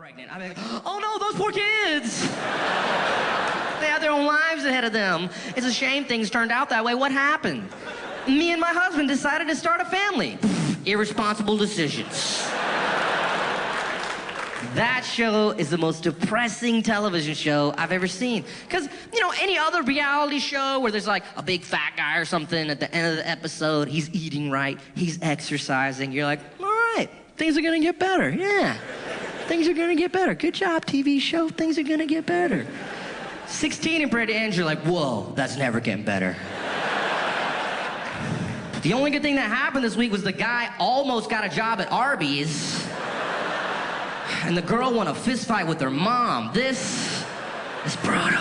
pregnant. I'd be like, oh no, those poor kids. They had their own lives ahead of them. It's a shame things turned out that way. What happened? Me and my husband decided to start a family. Irresponsible decisions. That show is the most depressing television show I've ever seen. Because, you know, any other reality show where there's like a big fat guy or something at the end of the episode, he's eating right, he's exercising, you're like, all right, things are gonna get better, yeah. Things are gonna get better. Good job, TV show, things are gonna get better. 16 and Brady ends, you're like, whoa, that's never getting better. The only good thing that happened this week was the guy almost got a job at Arby's. And the girl won a fist fight with her mom. This is brutal.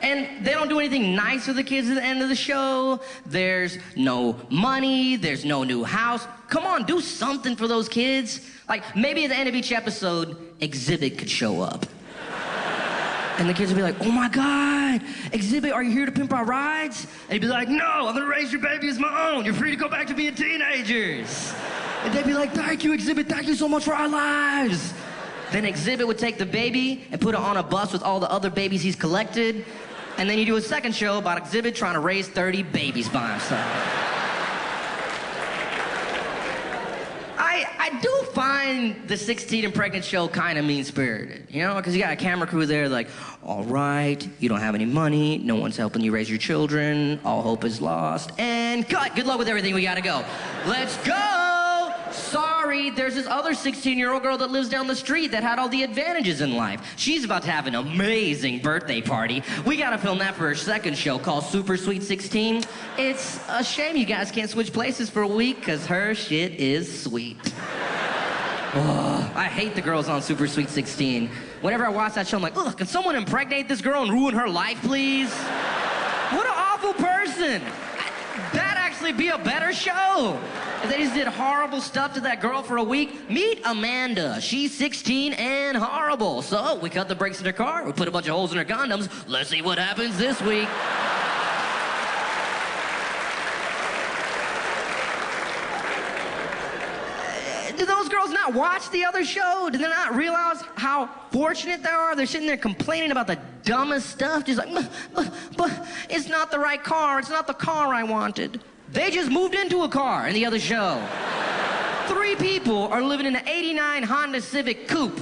And they don't do anything nice for the kids at the end of the show. There's no money, there's no new house. Come on, do something for those kids. Like, maybe at the end of each episode, Exhibit could show up. And the kids would be like, oh my God, Exhibit, are you here to pimp our rides? And he'd be like, no, I'm gonna raise your baby as my own. You're free to go back to being teenagers. And they'd be like, thank you, Exhibit, thank you so much for our lives. Then Exhibit would take the baby and put it on a bus with all the other babies he's collected. And then you do a second show about Exhibit trying to raise 30 babies by himself. I do find the 16 and Pregnant show kind of mean-spirited, you know? Because you got a camera crew there like, all right, you don't have any money, no one's helping you raise your children, all hope is lost, and cut! Good luck with everything, we gotta go. Let's go! Sorry, there's this other 16-year-old girl that lives down the street that had all the advantages in life. She's about to have an amazing birthday party. We gotta film that for her second show called Super Sweet 16. It's a shame you guys can't switch places for a week, because her shit is sweet. Oh, I hate the girls on Super Sweet 16. Whenever I watch that show, I'm like, ugh, can someone impregnate this girl and ruin her life, please? What an awful person. That'd actually be a better show. If they just did horrible stuff to that girl for a week, meet Amanda. She's 16 and horrible. So we cut the brakes in her car, we put a bunch of holes in her condoms. Let's see what happens this week. Do those girls not watch the other show? Do they not realize how fortunate they are? They're sitting there complaining about the dumbest stuff, just like, but it's not the right car. It's not the car I wanted. They just moved into a car in the other show. 3 people are living in an '89 Honda Civic Coupe.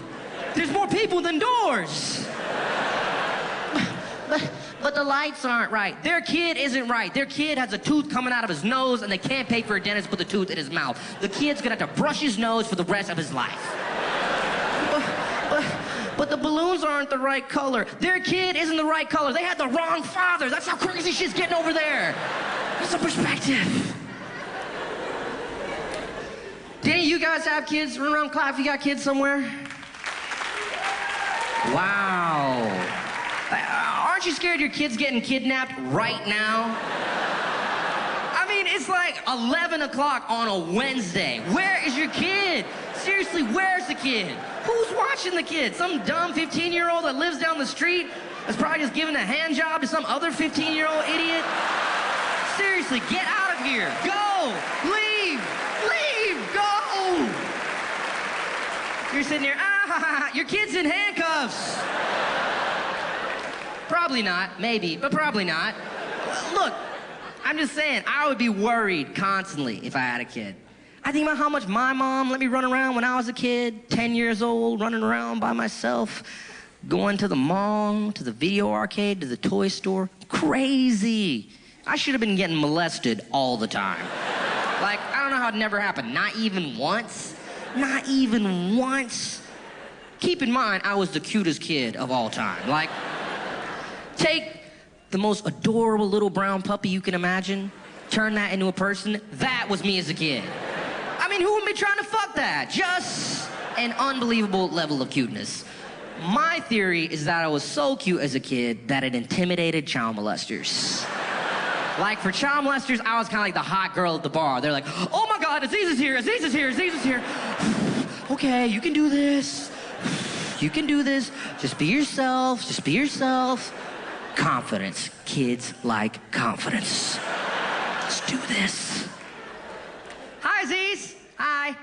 There's more people than doors. But the lights aren't right. Their kid isn't right. Their kid has a tooth coming out of his nose and they can't pay for a dentist to put the tooth in his mouth. The kid's gonna have to brush his nose for the rest of his life. But the balloons aren't the right color. Their kid isn't the right color. They had the wrong father. That's how crazy shit's getting over there. That's a perspective. Do any of you guys have kids? Run around, clap if you got kids somewhere. Wow. Aren't you scared your kid's getting kidnapped right now? I mean, it's like 11 o'clock on a Wednesday. Where is your kid? Seriously, where's the kid? Who's watching the kid? Some dumb 15-year-old that lives down the street that's probably just giving a hand job to some other 15-year-old idiot? Seriously, get out of here. Go! Leave! Leave! Go! You're sitting there, your kid's in handcuffs. Probably not, maybe, but probably not. Look, I'm just saying, I would be worried constantly if I had a kid. I think about how much my mom let me run around when I was a kid, 10 years old, running around by myself, going to the mall, to the video arcade, to the toy store. Crazy. I should have been getting molested all the time. Like, I don't know how it never happened. Not even once. Not even once. Keep in mind, I was the cutest kid of all time. Like, take the most adorable little brown puppy you can imagine, turn that into a person. That was me as a kid. I mean, who would be trying to fuck that? Just an unbelievable level of cuteness. My theory is that I was so cute as a kid that it intimidated child molesters. Like, for child molesters, I was kind of like the hot girl at the bar. They're like, oh my God, Aziz is here, Aziz is here, Aziz is here. Okay, you can do this. You can do this. Just be yourself, just be yourself. Confidence. Kids like confidence. Let's do this. Hi, Aziz. Hi.